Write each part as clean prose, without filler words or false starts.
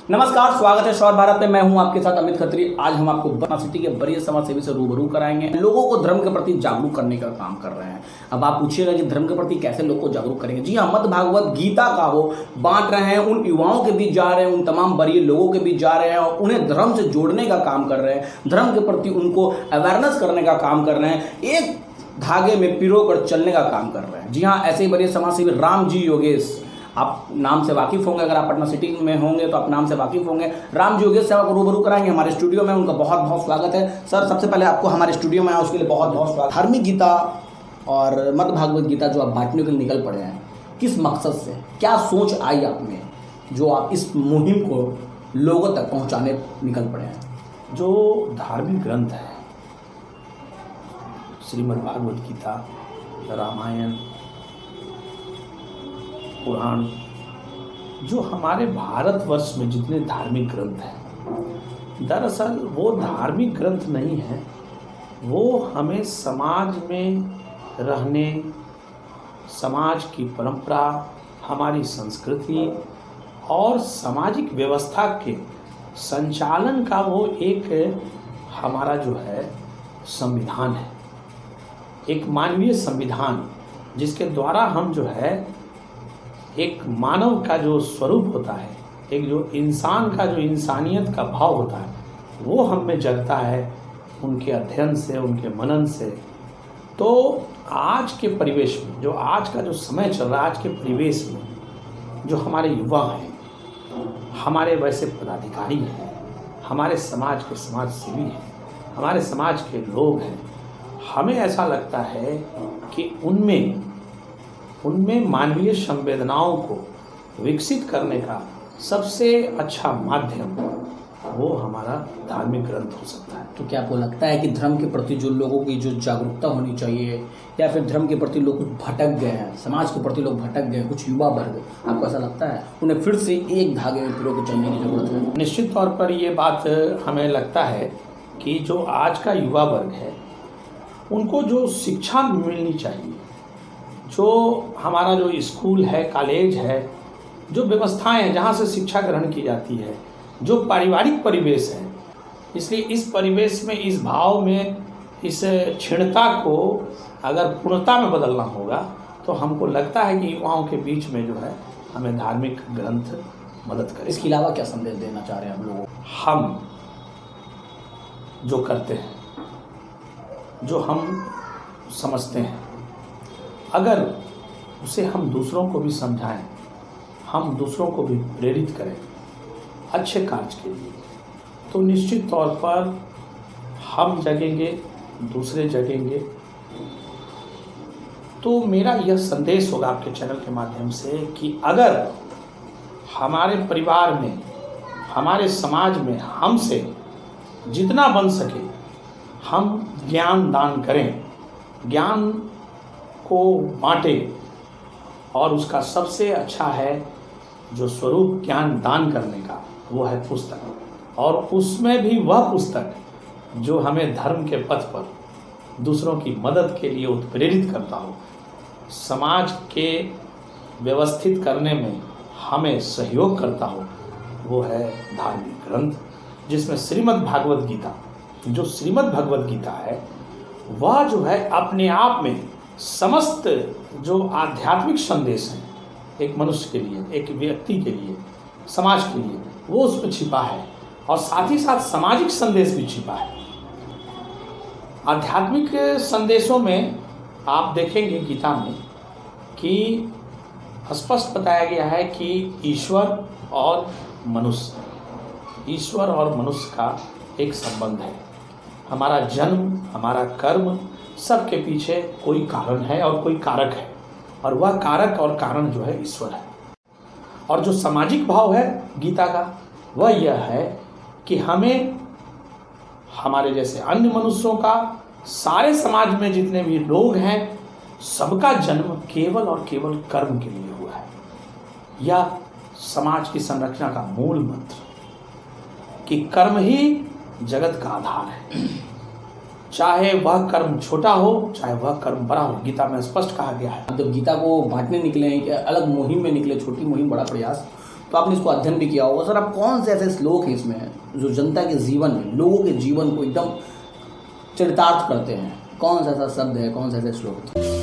नमस्कार, स्वागत है शौर भारत में। मैं हूं आपके साथ अमित खत्री। आज हम आपको पटना सिटी के बड़े समाज सेवी से रूबरू कराएंगे। लोगों को धर्म के प्रति जागरूक करने का काम कर रहे हैं। अब आप पूछिएगा कि धर्म के प्रति कैसे लोगों को जागरूक करेंगे। जी हाँ, मद भागवत गीता का वो बांट रहे हैं, उन युवाओं के बीच जा रहे हैं, उन तमाम बड़े लोगों के बीच जा रहे हैं और उन्हें धर्म से जोड़ने का काम कर रहे हैं, धर्म के प्रति उनको अवेयरनेस करने का काम कर रहे हैं, एक धागे में पिरोकर चलने का काम कर रहे हैं। जी हाँ, ऐसे ही बड़े समाज सेवी राम जी योगेश, आप नाम से वाकिफ होंगे। अगर आप पटना सिटी में होंगे तो आप नाम से वाकिफ होंगे। राम जी योगेश सेवा को रूबरू कराएंगे हमारे स्टूडियो में। उनका बहुत बहुत स्वागत है। सर, सबसे पहले आपको हमारे स्टूडियो में आया उसके लिए बहुत बहुत स्वागत। धार्मिक गीता और मद भागवत गीता जो आप बांटने के लिए निकल पड़े हैं, किस मकसद से, क्या सोच आई आप में जो आप इस मुहिम को लोगों तक पहुँचाने निकल पड़े हैं? जो धार्मिक ग्रंथ है, श्रीमद् भागवत गीता, रामायण, पुराण, जो हमारे भारतवर्ष में जितने धार्मिक ग्रंथ हैं, दरअसल वो धार्मिक ग्रंथ नहीं है। वो हमें समाज में रहने, समाज की परंपरा, हमारी संस्कृति और सामाजिक व्यवस्था के संचालन का वो एक हमारा जो है संविधान है, एक मानवीय संविधान, जिसके द्वारा हम जो है एक मानव का जो स्वरूप होता है, एक जो इंसान का जो इंसानियत का भाव होता है, वो हम में जगता है उनके अध्ययन से, उनके मनन से। तो आज के परिवेश में, जो आज का जो समय चल रहा है, आज के परिवेश में जो हमारे युवा हैं, हमारे वैसे पदाधिकारी हैं, हमारे समाज के समाज सेवी हैं, हमारे समाज के लोग हैं, हमें ऐसा लगता है कि उनमें मानवीय संवेदनाओं को विकसित करने का सबसे अच्छा माध्यम वो हमारा धार्मिक ग्रंथ हो सकता है। तो क्या आपको लगता है कि धर्म के प्रति जो लोगों की जो जागरूकता होनी चाहिए, या फिर धर्म के प्रति लोग कुछ भटक गए हैं, समाज के प्रति लोग भटक गए हैं, कुछ युवा वर्ग, आपको ऐसा लगता है उन्हें फिर से एक धागे में पिरो के चलने की जरूरत है? निश्चित तौर पर ये बात हमें लगता है कि जो आज का युवा वर्ग है, उनको जो शिक्षा मिलनी चाहिए, जो हमारा जो स्कूल है, कॉलेज है, जो व्यवस्थाएं हैं जहाँ से शिक्षा ग्रहण की जाती है, जो पारिवारिक परिवेश है, इसलिए इस परिवेश में, इस भाव में, इस क्षीणता को अगर पूर्णता में बदलना होगा तो हमको लगता है कि युवाओं के बीच में जो है हमें धार्मिक ग्रंथ मदद करें। इसके अलावा क्या संदेश देना चाह रहे हैं हम लोगों को? हम जो करते हैं, जो हम समझते हैं, अगर उसे हम दूसरों को भी समझाएं, हम दूसरों को भी प्रेरित करें अच्छे कार्य के लिए, तो निश्चित तौर पर हम जगेंगे, दूसरे जगेंगे। तो मेरा यह संदेश होगा आपके चैनल के माध्यम से कि अगर हमारे परिवार में, हमारे समाज में हमसे जितना बन सके हम ज्ञान दान करें, ज्ञान को बांटें, और उसका सबसे अच्छा है जो स्वरूप ज्ञान दान करने का, वो है पुस्तक। और उसमें भी वह पुस्तक जो हमें धर्म के पथ पर दूसरों की मदद के लिए उत्प्रेरित करता हो, समाज के व्यवस्थित करने में हमें सहयोग करता हो, वो है धार्मिक ग्रंथ, जिसमें श्रीमद् भागवत गीता, जो श्रीमद् भगवत गीता है, वह जो है अपने आप में समस्त जो आध्यात्मिक संदेश हैं एक मनुष्य के लिए, एक व्यक्ति के लिए, समाज के लिए, वो उसमें छिपा है, और साथ ही साथ सामाजिक संदेश भी छिपा है। आध्यात्मिक संदेशों में आप देखेंगे गीता में कि स्पष्ट बताया गया है कि ईश्वर और मनुष्य, ईश्वर और मनुष्य का एक संबंध है। हमारा जन्म, हमारा कर्म, सबके पीछे कोई कारण है और कोई कारक है, और वह कारक और कारण जो है ईश्वर है। और जो सामाजिक भाव है गीता का, वह यह है कि हमें हमारे जैसे अन्य मनुष्यों का, सारे समाज में जितने भी लोग हैं, सबका जन्म केवल और केवल कर्म के लिए हुआ है। यह समाज की संरचना का मूल मंत्र कि कर्म ही जगत का आधार है, चाहे वह कर्म छोटा हो, चाहे वह कर्म बड़ा हो। गीता में स्पष्ट कहा गया है। जब गीता को बांटने निकले हैं, अलग मुहिम में निकले, छोटी मुहिम बड़ा प्रयास, तो आपने इसको अध्ययन भी किया होगा। सर आप कौन से ऐसे श्लोक हैं इसमें जो जनता के जीवन में, लोगों के जीवन को एकदम चरितार्थ करते हैं? कौन सा ऐसा शब्द है, कौन सा ऐसा श्लोक है?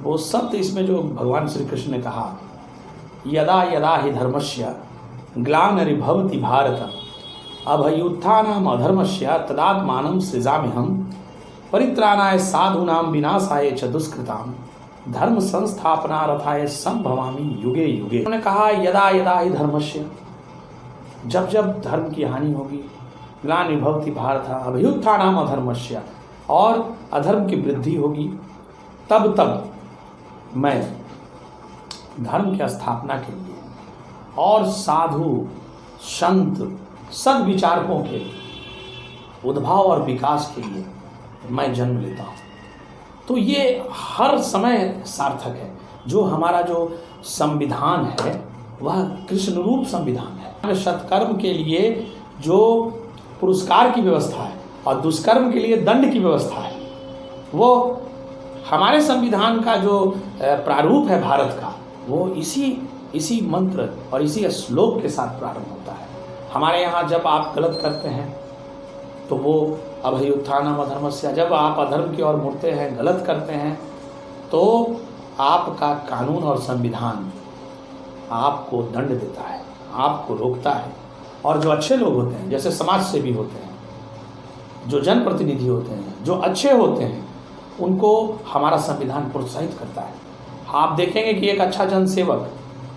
वो शब्द इसमें जो भगवान श्री कृष्ण ने कहा, यदा यदा हि धर्मस्य ग्लानिर्भवति भारत अभयुत्थानाम अधर्मस्य तदात्मानं सृजाम्यहम् परित्राणाय साधूनां विनाशाय च दुष्कृतां धर्म संस्थापनार्थाय संभवामि युगे युगे। उन्होंने कहा यदा यदा हि धर्मस्य, जब जब धर्म की हानि होगी, ग्लानिर्भवति भारत अभयुत्थानाम अधर्मस्य, और अधर्म की वृद्धि होगी, तब तब मैं धर्म की स्थापना के लिए और साधु संत सद्विचारकों के उद्भाव और विकास के लिए मैं जन्म लेता हूँ। तो ये हर समय सार्थक है। जो हमारा जो संविधान है वह कृष्ण रूप संविधान है। सत्कर्म के लिए जो पुरस्कार की व्यवस्था है और दुष्कर्म के लिए दंड की व्यवस्था है, वो हमारे संविधान का जो प्रारूप है भारत का, वो इसी मंत्र और इसी श्लोक के साथ प्रारंभ होता है। हमारे यहाँ जब आप गलत करते हैं तो वो अभयुत्थानम अधर्मस्य, जब आप अधर्म की ओर मुड़ते हैं, गलत करते हैं, तो आपका कानून और संविधान आपको दंड देता है, आपको रोकता है। और जो अच्छे लोग होते हैं, जैसे समाज सेवी होते हैं, जो जनप्रतिनिधि होते हैं, जो अच्छे होते हैं, उनको हमारा संविधान प्रोत्साहित करता है। आप देखेंगे कि एक अच्छा जनसेवक,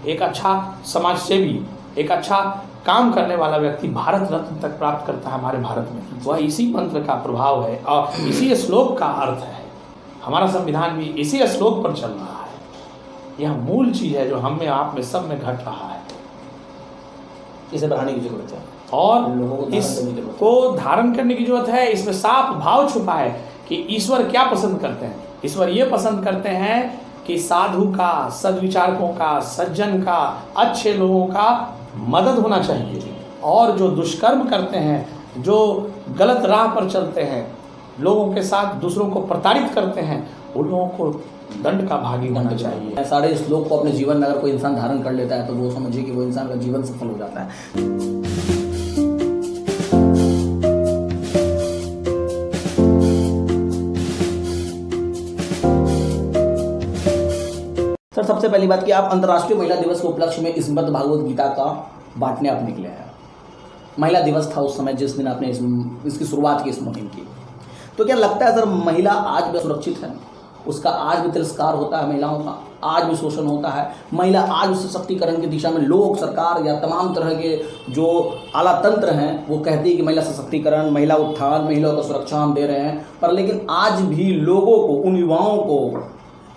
एक अच्छा समाज सेवी, एक अच्छा काम करने वाला व्यक्ति भारत रत्न तक प्राप्त करता है हमारे भारत में। वह इसी मंत्र का प्रभाव है और इसी श्लोक का अर्थ है। हमारा संविधान भी इसी श्लोक पर चल रहा है। यह मूल चीज है जो हम में, आप में, सब में घट रहा है। इसे बढ़ाने की जरूरत है और इसको धारण करने की जरूरत है। इसमें साफ भाव छुपा है कि ईश्वर क्या पसंद करते हैं। ईश्वर ये पसंद करते हैं कि साधु का, सद्विचारकों का, सज्जन का, अच्छे लोगों का मदद होना चाहिए। और जो दुष्कर्म करते हैं, जो गलत राह पर चलते हैं, लोगों के साथ दूसरों को प्रताड़ित करते हैं, उन लोगों को दंड का भागी होना चाहिए। सारे श्लोक को अपने जीवन में अगर कोई इंसान धारण कर लेता है तो वो समझिए कि वो इंसान का जीवन सफल हो जाता है। सर सबसे पहली बात कि आप अंतर्राष्ट्रीय महिला दिवस के उपलक्ष्य में श्रीमद् भागवत गीता का बांटने आप निकले हैं। महिला दिवस था उस समय जिस दिन आपने इसकी शुरुआत की, इस मुहिम की। तो क्या लगता है सर महिला आज भी सुरक्षित है? उसका आज भी तिरस्कार होता है, महिलाओं का आज भी शोषण होता है? महिला आज उस सशक्तिकरण की दिशा में लोग, सरकार या तमाम तरह के जो आला तंत्र हैं वो कहते हैं कि महिला सशक्तिकरण, महिला उत्थान, महिलाओं को सुरक्षा हम दे रहे हैं, पर लेकिन आज भी लोगों को, उन युवाओं को,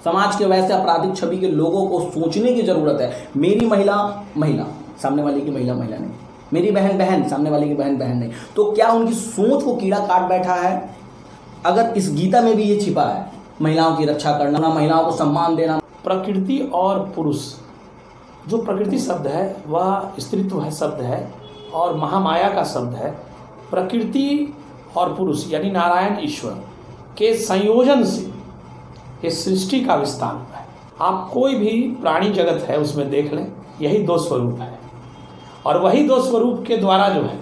समाज के वैसे आपराधिक छवि के लोगों को सोचने की ज़रूरत है। मेरी महिला महिला, सामने वाले की महिला महिला नहीं, मेरी बहन बहन, सामने वाले की बहन बहन नहीं। तो क्या उनकी सोच को कीड़ा काट बैठा है? अगर इस गीता में भी ये छिपा है, महिलाओं की रक्षा करना, महिलाओं को सम्मान देना। प्रकृति और पुरुष, जो प्रकृति शब्द है वह स्त्रीत्व है शब्द है और महामाया का शब्द है। प्रकृति और पुरुष यानी नारायण ईश्वर के संयोजन से इस सृष्टि का विस्तार हुआ है। आप कोई भी प्राणी जगत है उसमें देख लें, यही दो स्वरूप है और वही दो स्वरूप के द्वारा जो है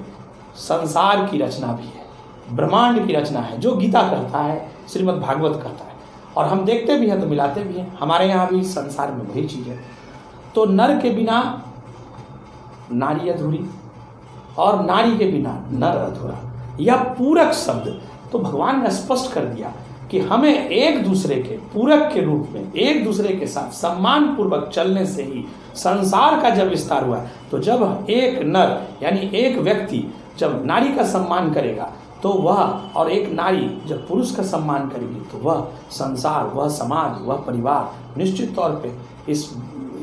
संसार की रचना भी है, ब्रह्मांड की रचना है, जो गीता कहता है, श्रीमद् भागवत कहता है। और हम देखते भी हैं तो मिलाते भी हैं। हमारे यहाँ भी संसार में वही चीज़ है। तो नर के बिना नारी अधूरी और नारी के बिना नर अधूरा, यह पूरक शब्द तो भगवान ने स्पष्ट कर दिया कि हमें एक दूसरे के पूरक के रूप में, एक दूसरे के साथ सम्मान पूर्वक चलने से ही संसार का जब विस्तार हुआ। तो जब एक नर यानी एक व्यक्ति जब नारी का सम्मान करेगा तो वह, और एक नारी जब पुरुष का सम्मान करेगी तो वह संसार, वह समाज, वह परिवार निश्चित तौर पे इस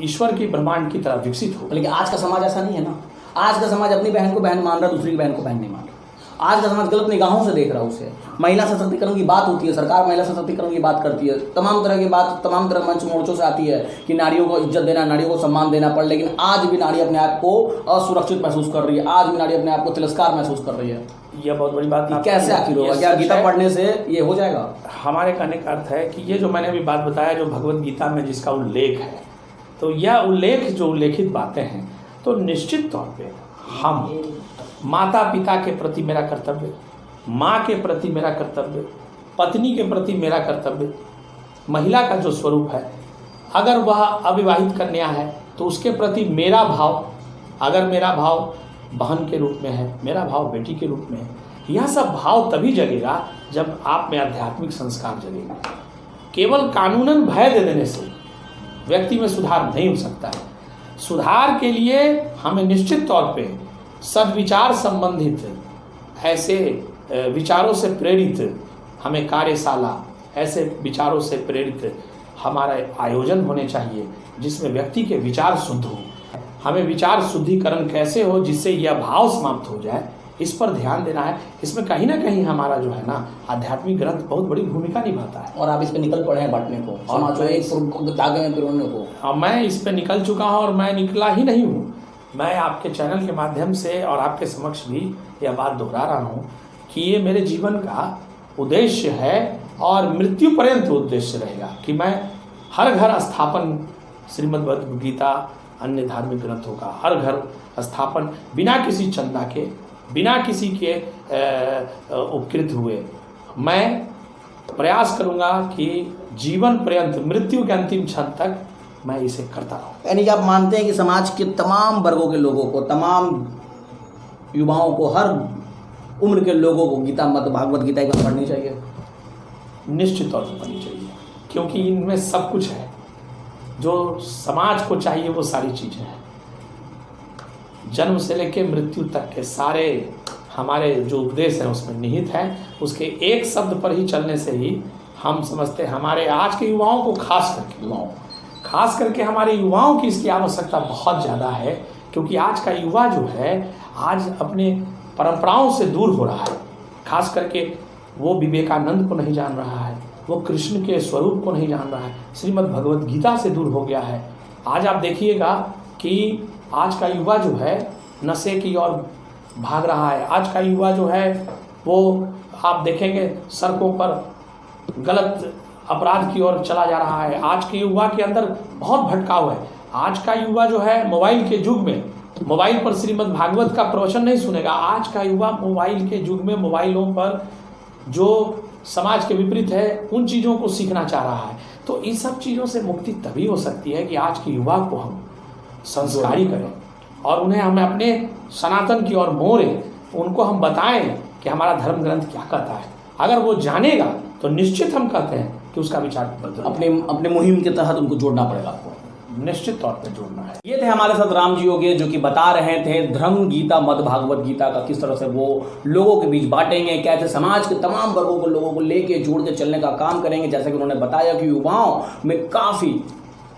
ईश्वर की ब्रह्मांड की तरह विकसित हो। लेकिन आज का समाज ऐसा नहीं है ना। आज का समाज अपनी बहन को बहन मान रहा, दूसरी की बहन को बहन नहीं मान रहा। आज का समाज गलत निगाहों से देख रहा है उसे। महिला सशक्तिकरण की बात होती है, सरकार महिला सशक्तिकरण की बात करती है, तमाम तरह की बात तमाम तरह मंच मोर्चों से आती है कि नारियों को इज्जत देना, नारियों को सम्मान देना पड़, लेकिन आज भी नारी अपने आप को असुरक्षित महसूस कर रही है, आज भी नारी अपने आप को तिरस्कार महसूस कर रही है। यह बहुत बड़ी बात है। कैसे आखिर होगा? क्या गीता पढ़ने से ये हो जाएगा? हमारे कहने का अर्थ है कि ये जो मैंने अभी बात बताया, जो भगवत गीता में जिसका उल्लेख है, तो यह उल्लेख जो उल्लेखित बातें हैं, तो निश्चित तौर पे हम माता पिता के प्रति मेरा कर्तव्य, माँ के प्रति मेरा कर्तव्य, पत्नी के प्रति मेरा कर्तव्य, महिला का जो स्वरूप है, अगर वह अविवाहित कन्या है तो उसके प्रति मेरा भाव, अगर मेरा भाव बहन के रूप में है, मेरा भाव बेटी के रूप में है, यह सब भाव तभी जगेगा जब आप में आध्यात्मिक संस्कार जगेगा। केवल कानूनन भय दे देने से व्यक्ति में सुधार नहीं हो सकता है। सुधार के लिए हमें निश्चित तौर पे सद्विचार संबंधित ऐसे विचारों से प्रेरित हमें कार्यशाला, ऐसे विचारों से प्रेरित हमारा आयोजन होने चाहिए जिसमें व्यक्ति के विचार शुद्ध हो। हमें विचार शुद्धिकरण कैसे हो जिससे यह भाव समाप्त हो जाए, इस पर ध्यान देना है। इसमें कहीं ना कहीं हमारा जो है ना आध्यात्मिक ग्रंथ बहुत बड़ी भूमिका निभाता है। और आप इस पे निकल पड़े हैं बांटने को, धागे में पिरोने को। मैं इस पे निकल चुका हूँ और मैं निकला ही नहीं हूँ। मैं आपके चैनल के माध्यम से और आपके समक्ष भी यह बात दोहरा रहा हूँ कि ये मेरे जीवन का उद्देश्य है और मृत्यु पर्यंत उद्देश्य रहेगा कि मैं हर घर स्थापन श्रीमद् भगवद गीता, अन्य धार्मिक ग्रंथों का हर घर स्थापन बिना किसी चंदा के, बिना किसी के उपकृत हुए मैं प्रयास करूंगा कि जीवन पर्यंत, मृत्यु के अंतिम क्षण तक मैं इसे करता रहूं। यानी कि आप मानते हैं कि समाज के तमाम वर्गों के लोगों को, तमाम युवाओं को, हर उम्र के लोगों को गीता भागवत गीता एक बार पढ़नी चाहिए? निश्चित तौर पर पढ़नी चाहिए, क्योंकि इनमें सब कुछ है जो समाज को चाहिए, वो सारी चीज़ें हैं। जन्म से लेकर मृत्यु तक के सारे हमारे जो उपदेश हैं उसमें निहित हैं। उसके एक शब्द पर ही चलने से ही हम समझते हैं हमारे आज के युवाओं को, खास करके हमारे युवाओं की इसकी आवश्यकता बहुत ज़्यादा है, क्योंकि आज का युवा जो है आज अपने परंपराओं से दूर हो रहा है। खास करके वो विवेकानंद को नहीं जान रहा है, वो कृष्ण के स्वरूप को नहीं जान रहा है, श्रीमद् भगवद गीता से दूर हो गया है। आज आप देखिएगा कि आज का युवा जो है नशे की ओर भाग रहा है। आज का युवा जो है वो आप देखेंगे सड़कों पर गलत अपराध की ओर चला जा रहा है। आज के युवा के अंदर बहुत भटकाव है। आज का युवा जो है मोबाइल के युग में, मोबाइल पर श्रीमद् भागवत का प्रवचन नहीं सुनेगा। आज का युवा मोबाइल के युग में मोबाइलों पर जो समाज के विपरीत है उन चीज़ों को सीखना चाह रहा है। तो इन सब चीज़ों से मुक्ति तभी हो सकती है कि आज के युवा को हम संस्कारी करें और उन्हें हमें अपने सनातन की ओर मोड़ें, उनको हम बताएं कि हमारा धर्म ग्रंथ क्या कहता है। अगर वो जानेगा तो निश्चित हम कहते हैं कि उसका विचार अपने मुहिम के तहत उनको जोड़ना पड़ेगा, आपको निश्चित तौर पे जोड़ना है। ये थे हमारे साथ राम जी योगी जो कि बता रहे थे धर्म गीता मद भागवत गीता का किस तरह से वो लोगों के बीच बांटेंगे, कैसे समाज के तमाम वर्गों के लोगों को लेके जोड़ के चलने का काम करेंगे। जैसे कि उन्होंने बताया कि युवाओं में काफ़ी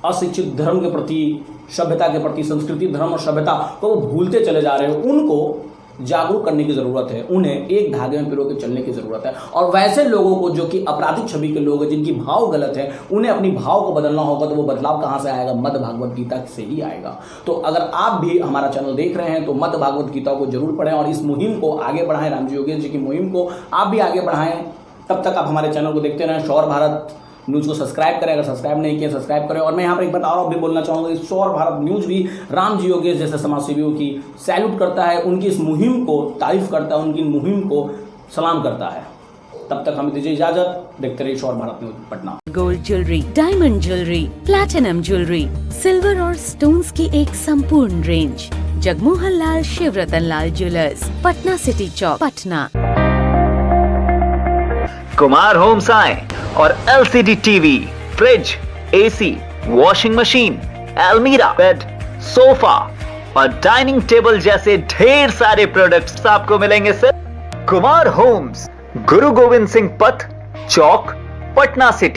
अशिक्षित, धर्म के प्रति, सभ्यता के प्रति, संस्कृति, धर्म और सभ्यता को वो भूलते चले जा रहे हैं। उनको जागरूक करने की ज़रूरत है, उन्हें एक धागे में पिरो के चलने की ज़रूरत है। और वैसे लोगों को जो कि आपराधिक छवि के लोग हैं, जिनकी भाव गलत है, उन्हें अपनी भाव को बदलना होगा। तो वो बदलाव कहाँ से आएगा? मद भागवत गीता से ही आएगा। तो अगर आप भी हमारा चैनल देख रहे हैं तो मद भागवत गीता को जरूर पढ़ें और इस मुहिम को आगे बढ़ाएं। राम जी योगेश जी की मुहिम को आप भी आगे बढ़ाएं। तब तक आप हमारे चैनल को देखते रहें। शौर भारत न्यूज़ को सब्सक्राइब करें, अगर सब्सक्राइब नहीं किया सब्सक्राइब करें। और मैं यहाँ पर एक बात और भी बोलना चाहूँगा कि शौर भारत न्यूज़ भी राम जी योगेश जैसे समाजसेवियों की सैल्यूट करता है, उनकी इस मुहिम को तारीफ करता है, उनकी मुहिम को सलाम करता है। तब तक हमें दीजिए इजाजत, देखते रहिए शौर Bharat news Patna. Gold jewellery, diamond jewellery, platinum jewellery, silver और स्टोन्स की एक संपूर्ण range. Jagmohan Lal Shivratan Lal jewellers, Patna city Chowk, Patna. Kumar homes आए और LCD TV, fridge, AC, washing machine, अलमीरा, बेड, सोफा और डाइनिंग टेबल जैसे ढेर सारे प्रोडक्ट्स आपको मिलेंगे सिर्फ कुमार होम्स, गुरु गोविंद सिंह पथ, चौक, पटना सिटी।